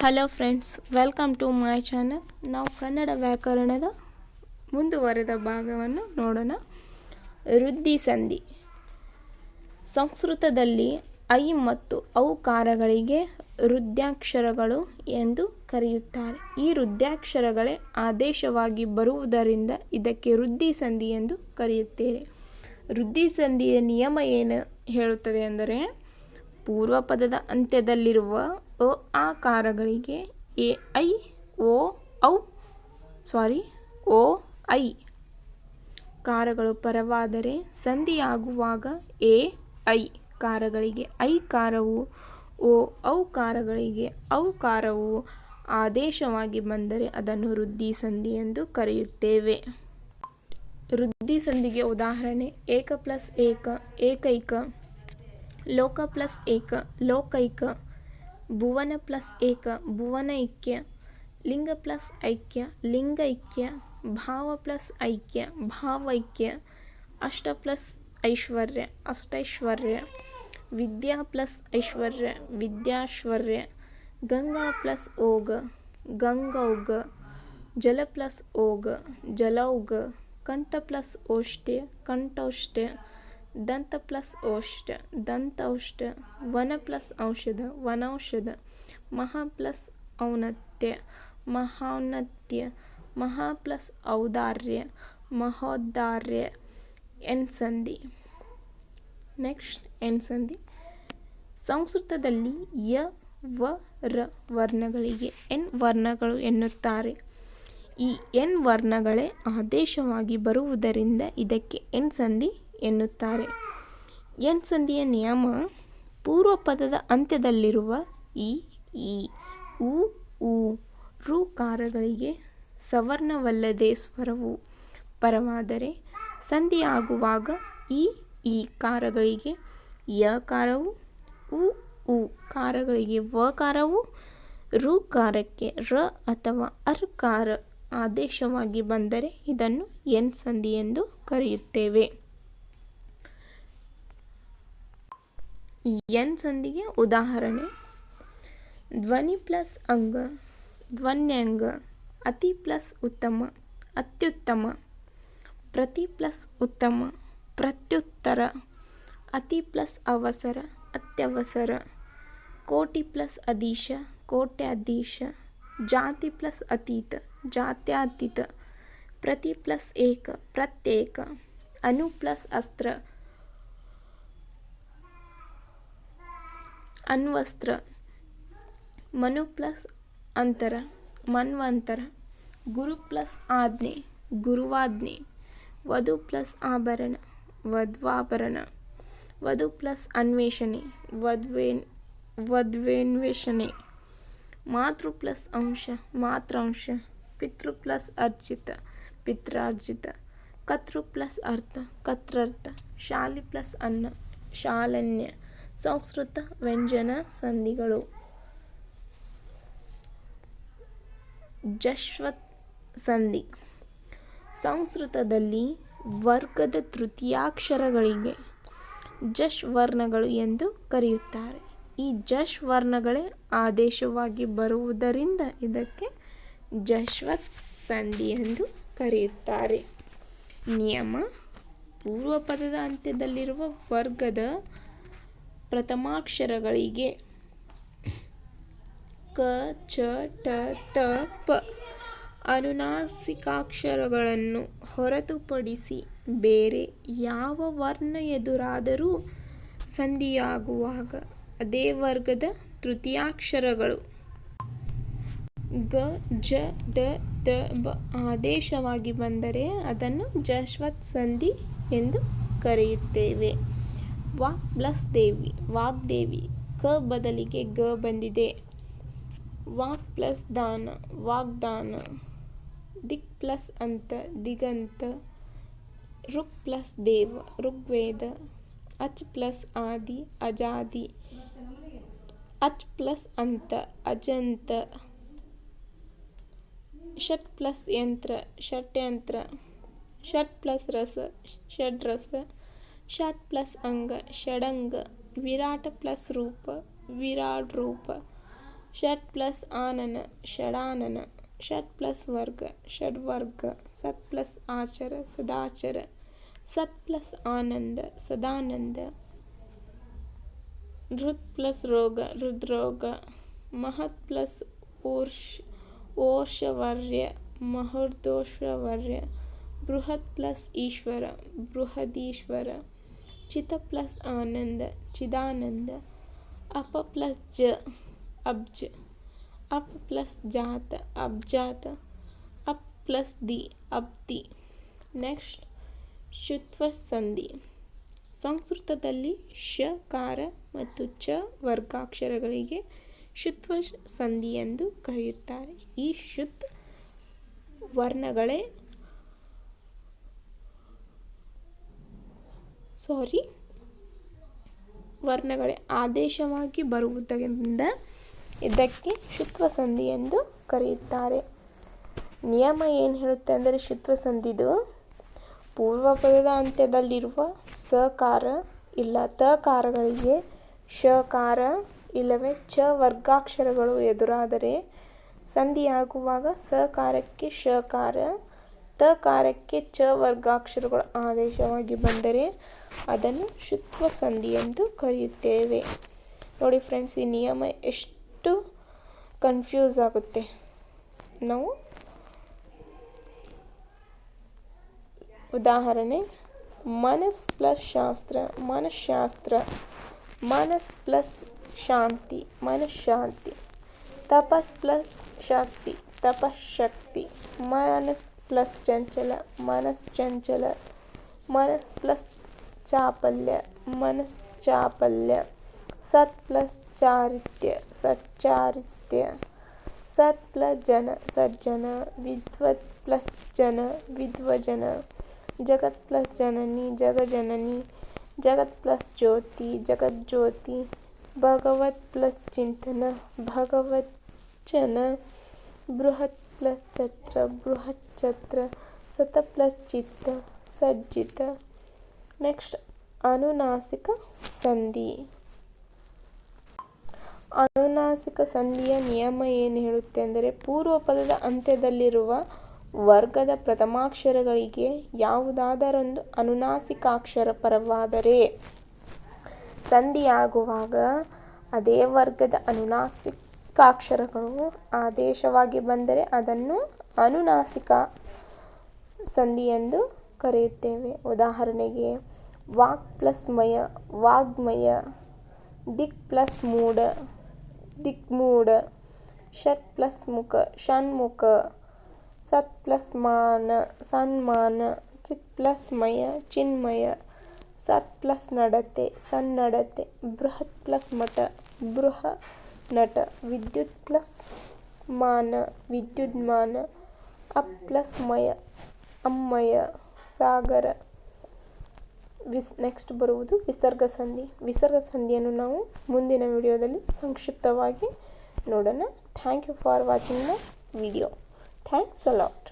Hello friends, welcome to my channel. ನಾವು ಕನ್ನಡ ವ್ಯಾಕರಣದ ಮುಂದುವರೆದ ಭಾಗವನ್ನು ನೋಡೋಣ. ವೃದ್ಧಿ ಸಂಧಿ. ಸಂಸ್ಕೃತದಲ್ಲಿ ಐ ಮತ್ತು ಔಕಾರಗಳಿಗೆ ವೃದ್ಧಾಕ್ಷರಗಳು ಎಂದು ಕರೆಯುತ್ತಾರೆ. ಈ ವೃದ್ಧಾಕ್ಷರಗಳೇ ಆದೇಶವಾಗಿ ಬರುವುದರಿಂದ ಇದಕ್ಕೆ ವೃದ್ಧಿ ಸಂಧಿ ಎಂದು ಕರೆಯುತ್ತೇವೆ. ವೃದ್ಧಿ ಸಂಧಿಯ ನಿಯಮ ಏನು ಹೇಳುತ್ತದೆ ಅಂದರೆ, ಪೂರ್ವ ಪದದ ಅಂತ್ಯದಲ್ಲಿರುವ ಅ ಆಕಾರಗಳಿಗೆ ಓ ಐ ಕಾರಗಳು ಪರವಾದರೆ ಸಂಧಿಯಾಗುವಾಗ ಎ ಐ ಕಾರಗಳಿಗೆ ಐ ಕಾರವು, ಓ ಔಕಾರಗಳಿಗೆ ಔಕಾರವು ಆದೇಶವಾಗಿ ಬಂದರೆ ಅದನ್ನು ವೃದ್ಧಿ ಸಂಧಿ ಎಂದು ಕರೆಯುತ್ತೇವೆ. ವೃದ್ಧಿ ಸಂಧಿಗೆ ಉದಾಹರಣೆ: ಏಕ ಪ್ಲಸ್ ಏಕ ಏಕೈಕ, ಲೋಕ ಪ್ಲಸ್ ಏಕ ಲೋಕೈಕ, ಭುವನ ಪ್ಲಸ್ ಏಕ ಭುವನೈಕ್ಯ, ಲಿಂಗ ಪ್ಲಸ್ ಐಕ್ಯ ಲಿಂಗೈಕ್ಯ, ಭಾವ ಪ್ಲಸ್ ಐಕ್ಯ ಭಾವೈಕ್ಯ, ಅಷ್ಟ ಪ್ಲಸ್ ಐಶ್ವರ್ಯ ಅಷ್ಟೈಶ್ವರ್ಯ, ವಿದ್ಯಾ ಪ್ಲಸ್ ಐಶ್ವರ್ಯ ವಿದ್ಯಾಶ್ವರ್ಯ, ಗಂಗಾ ಪ್ಲಸ್ ಓಗ ಗಂಗೌಗ, ಜಲ ಪ್ಲಸ್ ಓಗ ಜಲೌಗ, ಕಂಠ ಪ್ಲಸ್ ಓಷ್ಟ್ಯ ಕಂಠೌಷ್ಟ್ಯ, ದಂತ ಪ್ಲಸ್ ಓಷ್ಟ್ಯ ದಂತೌಷ್ಟ್ಯ, ವನ ಪ್ಲಸ್ ಔಷಧ ವನೌಷಧ, ಮಹಾ ಪ್ಲಸ್ ಔನ್ನತ್ಯ ಮಹೌನ್ನತ್ಯ, ಮಹಾ ಪ್ಲಸ್ ಔದಾರ್ಯ ಮಹೋದಾರ್ಯ. ಎನ್ ಸಂಧಿ. ನೆಕ್ಸ್ಟ್ ಎನ್ ಸಂಧಿ. ಸಂಸ್ಕೃತದಲ್ಲಿ ಯ ವ ರ ವರ್ಣಗಳಿಗೆ ಎನ್ ವರ್ಣಗಳು ಎನ್ನುತ್ತಾರೆ. ಈ ಎನ್ ವರ್ಣಗಳೇ ಆದೇಶವಾಗಿ ಬರುವುದರಿಂದ ಇದಕ್ಕೆ ಎನ್ ಸಂಧಿ ಎನ್ನುತ್ತಾರೆ. ಎನ್ ಸಂಧಿಯ ನಿಯಮ: ಪೂರ್ವ ಪದದ ಅಂತ್ಯದಲ್ಲಿರುವ ಇ ಈ ಉ ಊ ರು ಕಾರಗಳಿಗೆ ಸವರ್ಣವಲ್ಲದೆ ಸ್ವರವು ಪರವಾದರೆ ಸಂಧಿಯಾಗುವಾಗ ಇ ಈ ಕಾರಗಳಿಗೆ ಯ ಕಾರವು, ಉ ಊ ಕಾರಗಳಿಗೆ ವ ಕಾರವು, ರು ಕಾರಕ್ಕೆ ರ ಅಥವಾ ಅರ್ ಕಾರ ಆದೇಶವಾಗಿ ಬಂದರೆ ಇದನ್ನು ಎನ್ ಸಂಧಿ ಎಂದು ಕರೆಯುತ್ತೇವೆ. ಎನ್ ಸಂಧಿಗೆ ಉದಾಹರಣೆ: ಧ್ವನಿ ಪ್ಲಸ್ ಅಂಗ ಧ್ವನ್ಯಂಗ, ಅತಿ ಪ್ಲಸ್ ಉತ್ತಮ ಅತ್ಯುತ್ತಮ, ಪ್ರತಿ ಪ್ಲಸ್ ಉತ್ತಮ ಪ್ರತ್ಯುತ್ತರ, ಅತಿ ಪ್ಲಸ್ ಅವಸರ ಅತ್ಯವಸರ, ಕೋಟಿ ಪ್ಲಸ್ ಅದೀಶ ಕೋಟ್ಯಾಧೀಶ, ಜಾತಿ ಪ್ಲಸ್ ಅತೀತ ಜಾತ್ಯತೀತ, ಪ್ರತಿ ಪ್ಲಸ್ ಏಕ ಪ್ರತ್ಯೇಕ, ಅನು ಪ್ಲಸ್ ಅಸ್ತ್ರ ಅನ್ವಸ್ತ್ರ, ಮನು ಪ್ಲಸ್ ಅಂತರ ಮನ್ವಂತರ, ಗುರು ಪ್ಲಸ್ ಆಜ್ಞೆ ಗುರುವಾಜ್ಞೆ, ವಧು ಪ್ಲಸ್ ಆಭರಣ ವಧ್ವಾಭರಣ, ವಧು ಪ್ಲಸ್ ಅನ್ವೇಷಣೆ ವಧ್ವೇನ್ವೇಷಣೆ, ಮಾತೃ ಪ್ಲಸ್ ಅಂಶ ಮಾತ್ರಾಂಶ, ಪಿತೃ ಪ್ಲಸ್ ಅರ್ಜಿತ ಪಿತ್ರಾರ್ಜಿತ, ಕರ್ತೃ ಪ್ಲಸ್ ಅರ್ಥ ಕರ್ತ್ರರ್ಥ, ಶಾಲಿ ಪ್ಲಸ್ ಅನ್ನ ಶಾಲನ್ಯ. ಸಂಸ್ಕೃತ ವ್ಯಂಜನ ಸಂಧಿಗಳು. ಜಶ್ವತ್ ಸಂಧಿ. ಸಂಸ್ಕೃತದಲ್ಲಿ ವರ್ಗದ ತೃತೀಯಾಕ್ಷರಗಳಿಗೆ ಜಶ್ ವರ್ಣಗಳು ಎಂದು ಕರೆಯುತ್ತಾರೆ. ಈ ಜಶ್ ವರ್ಣಗಳೇ ಆದೇಶವಾಗಿ ಬರುವುದರಿಂದ ಇದಕ್ಕೆ ಜಶ್ವತ್ ಸಂಧಿ ಎಂದು ಕರೆಯುತ್ತಾರೆ. ನಿಯಮ: ಪೂರ್ವ ಪದದ ಅಂತ್ಯದಲ್ಲಿರುವ ವರ್ಗದ ಪ್ರಥಮಾಕ್ಷರಗಳಿಗೆ ಕ ಚ ಟ ತ ಪ ಅನುನಾಸಿಕಾಕ್ಷರಗಳನ್ನು ಹೊರತುಪಡಿಸಿ ಬೇರೆ ಯಾವ ವರ್ಣ ಎದುರಾದರೂ ಸಂಧಿಯಾಗುವಾಗ ಅದೇ ವರ್ಗದ ತೃತೀಯಾಕ್ಷರಗಳು ಗ ಜ ಡ ದ ಬ ಆದೇಶವಾಗಿ ಬಂದರೆ ಅದನ್ನು ಜಶ್ವತ್ ಸಂಧಿ ಎಂದು ಕರೆಯುತ್ತೇವೆ. ವಾಕ್ ಪ್ಲಸ್ ದೇವಿ ವಾಗ್ದೇವಿ, ಕ ಬದಲಿಗೆ ಗ ಬಂದಿದೆ. ವಾಕ್ ಪ್ಲಸ್ ದಾನ ವಾಗ್ದಾನ, ದಿಕ್ ಪ್ಲಸ್ ಅಂತ ದಿಗಂತ, ಋಕ್ ಪ್ಲಸ್ ದೇವ ಋಗ್ವೇದ, ಅಚ್ ಪ್ಲಸ್ ಆದಿ ಅಜಾದಿ, ಅಚ್ ಪ್ಲಸ್ ಅಂತ ಅಜಂತ, ಷಟ್ ಪ್ಲಸ್ ಯಂತ್ರ ಷಟ್ಯಂತ್ರ, ಷಟ್ ಪ್ಲಸ್ ರಸ ಷಡ್ರಸ, ಷಟ್ ಪ್ಲಸ್ ಅಂಗ ಷಡಂಗ, ವಿರಾಟ ಪ್ಲಸ್ ರೂಪ ವಿರಾಡ್ ರೂಪ, ಷಟ್ ಪ್ಲಸ್ ಆನನ ಷಡಾನನ, ಷಟ್ ಪ್ಲಸ್ ವರ್ಗ ಷಡ್ವರ್ಗ, ಸತ್ ಪ್ಲಸ್ ಆಚರ ಸದಾಚರ, ಸತ್ ಪ್ಲಸ್ ಆನಂದ ಸದಾನಂದ, ಋತ್ ಪ್ಲಸ್ ರೋಗ ಹೃದ್ರೋಗ, ಮಹತ್ ಪ್ಲಸ್ ಓರ್ಷವರ್ಯ ಮಹರ್ದೋಷವರ್ಯ, ಬೃಹತ್ ಪ್ಲಸ್ ಈಶ್ವರ ಬೃಹದೀಶ್ವರ, ಚಿತ ಪ್ಲಸ್ ಆನಂದ ಚಿದಾನಂದ, ಅಪ ಪ್ಲಸ್ ಜ ಅಬ್ಜ, ಅಪ್ ಪ್ಲಸ್ ಜಾತ ಅಬ್ಜಾತ, ಅಪ್ ಪ್ಲಸ್ ದಿ ಅಬ್ದಿ. ನೆಕ್ಸ್ಟ್ ಶುತ್ವ ಸಂಧಿ. ಸಂಸ್ಕೃತದಲ್ಲಿ ಶ ಕಾರ ಮತ್ತು ಚ ವರ್ಗಾಕ್ಷರಗಳಿಗೆ ಶುತ್ವ ಸಂಧಿ ಎಂದು ಕರೆಯುತ್ತಾರೆ. ಈ ಶುತ್ ವರ್ಣಗಳೇ ಆದೇಶವಾಗಿ ಬರುವುದರಿಂದ ಇದಕ್ಕೆ ಶುತ್ವ ಸಂಧಿ ಎಂದು ಕರೆಯುತ್ತಾರೆ. ನಿಯಮ ಏನು ಹೇಳುತ್ತೆ ಅಂದರೆ ಶುತ್ವ ಸಂಧಿದು ಪೂರ್ವಪದದ ಅಂತ್ಯದಲ್ಲಿರುವ ಸಕಾರ ಇಲ್ಲ ತಕಾರಗಳಿಗೆ ಶಕಾರ ಇಲ್ಲವೇ ಚ ವರ್ಗಾಕ್ಷರಗಳು ಎದುರಾದರೆ ಸಂಧಿಯಾಗುವಾಗ ಸಕಾರಕ್ಕೆ ಶಕಾರ, ತಕಾರಕ್ಕೆ ಚ ವರ್ಗಾಕ್ಷರಗಳು ಆದೇಶವಾಗಿ ಬಂದರೆ ಅದನ್ನು ಶುತ್ವ ಸಂಧಿ ಎಂದು ಕರೆಯುತ್ತೇವೆ. ನೋಡಿ ಫ್ರೆಂಡ್ಸ್, ಈ ನಿಯಮ ಎಷ್ಟು ಕನ್ಫ್ಯೂಸ್ ಆಗುತ್ತೆ. ನಾವು ಉದಾಹರಣೆ, ಮನಸ್ ಪ್ಲಸ್ ಶಾಸ್ತ್ರ ಮನಃಶಾಸ್ತ್ರ, ಮನಸ್ ಪ್ಲಸ್ ಶಾಂತಿ ಮನಃಶಾಂತಿ, ತಪಸ್ ಪ್ಲಸ್ ಶಕ್ತಿ ತಪಶಕ್ತಿ, ಮನಸ್ ಪ್ಲಸ್ ಚಂಚಲ ಮನಶ್ಚಂಚಲ, ಮನಸ್ ಪ್ಲಸ್ ಚಾಪಲ್ಯ ಮನಶ್ಚಾಪಲ್ಯ, ಸತ್ ಪ್ಲಸ್ ಚಾರಿತ್ಯ ಸಚ್ಚಾರಿತ್ಯ, ಸತ್ ಪ್ಲಸ್ ಜನ ಸಜ್ಜನ, ವಿದ್ವತ್ ಪ್ಲಸ್ ಜನ ವಿದ್ವಜನ, ಜಗತ್ ಪ್ಲಸ್ ಜನನಿ ಜಗಜನನಿ, ಜಗತ್ ಪ್ಲಸ್ ಜ್ಯೋತಿ ಜಗಜ್ಯೋತಿ, ಭಗವತ್ ಪ್ಲಸ್ ಚಿಂತನ ಭಗವಚ್ಚನ, ಬೃಹತ್ ಪ್ಲಸ್ ಛತ್ರ ಬೃಹಚ್ಛತ್ರ, ಸತ ಪ್ಲಸ್ ಚಿತ್ತ ಸಜ್ಜಿತ. ನೆಕ್ಸ್ಟ್ ಅನುನಾಸಿಕ ಸಂಧಿ. ಅನುನಾಸಿಕ ಸಂಧಿಯ ನಿಯಮ ಏನು ಹೇಳುತ್ತೆ ಅಂದರೆ ಪೂರ್ವ ಪದದ ಅಂತ್ಯದಲ್ಲಿರುವ ವರ್ಗದ ಪ್ರಥಮಾಕ್ಷರಗಳಿಗೆ ಯಾವುದಾದರೊಂದು ಅನುನಾಸಿಕಾಕ್ಷರ ಪರವಾದರೆ ಸಂಧಿಯಾಗುವಾಗ ಅದೇ ವರ್ಗದ ಅನುನಾಸಿಕಾಕ್ಷರಗಳು ಆದೇಶವಾಗಿ ಬಂದರೆ ಅದನ್ನು ಅನುನಾಸಿಕ ಸಂಧಿ ಎಂದು ಕರೆಯುತ್ತೇವೆ. ಉದಾಹರಣೆಗೆ, ವಾಕ್ ಪ್ಲಸ್ ಮಯ ವಾಗ್ಮಯ, ದಿಕ್ ಪ್ಲಸ್ ಮೂಢ ದಿಕ್ಮೂಢ, ಷಟ್ ಪ್ಲಸ್ ಮುಖ ಷಣ್ಮುಖ, ಸತ್ ಪ್ಲಸ್ ಮಾನ ಸನ್ಮಾನ, ಚಿತ್ ಪ್ಲಸ್ ಮಯ ಚಿನ್ಮಯ, ಸತ್ ಪ್ಲಸ್ ನಡತೆ ಸನ್ನಡತೆ, ಬೃಹತ್ ಪ್ಲಸ್ ಮಠ ಬೃಹ ನಟ, ವಿದ್ಯುತ್ ಪ್ಲಸ್ ಮಾನ ವಿದ್ಯುನ್ಮಾನ, ಅಪ್ ಪ್ಲಸ್ ಮಯ ಅಮ್ಮಯ ಸಾಗರ. ನೆಕ್ಸ್ಟ್ ಬರುವುದು ವಿಸರ್ಗ ಸಂಧಿ. ವಿಸರ್ಗ ಸಂಧಿಯನ್ನು ನಾವು ಮುಂದಿನ ವಿಡಿಯೋದಲ್ಲಿ ಸಂಕ್ಷಿಪ್ತವಾಗಿ ನೋಡೋಣ. Thank you for watching the video. Thanks a lot.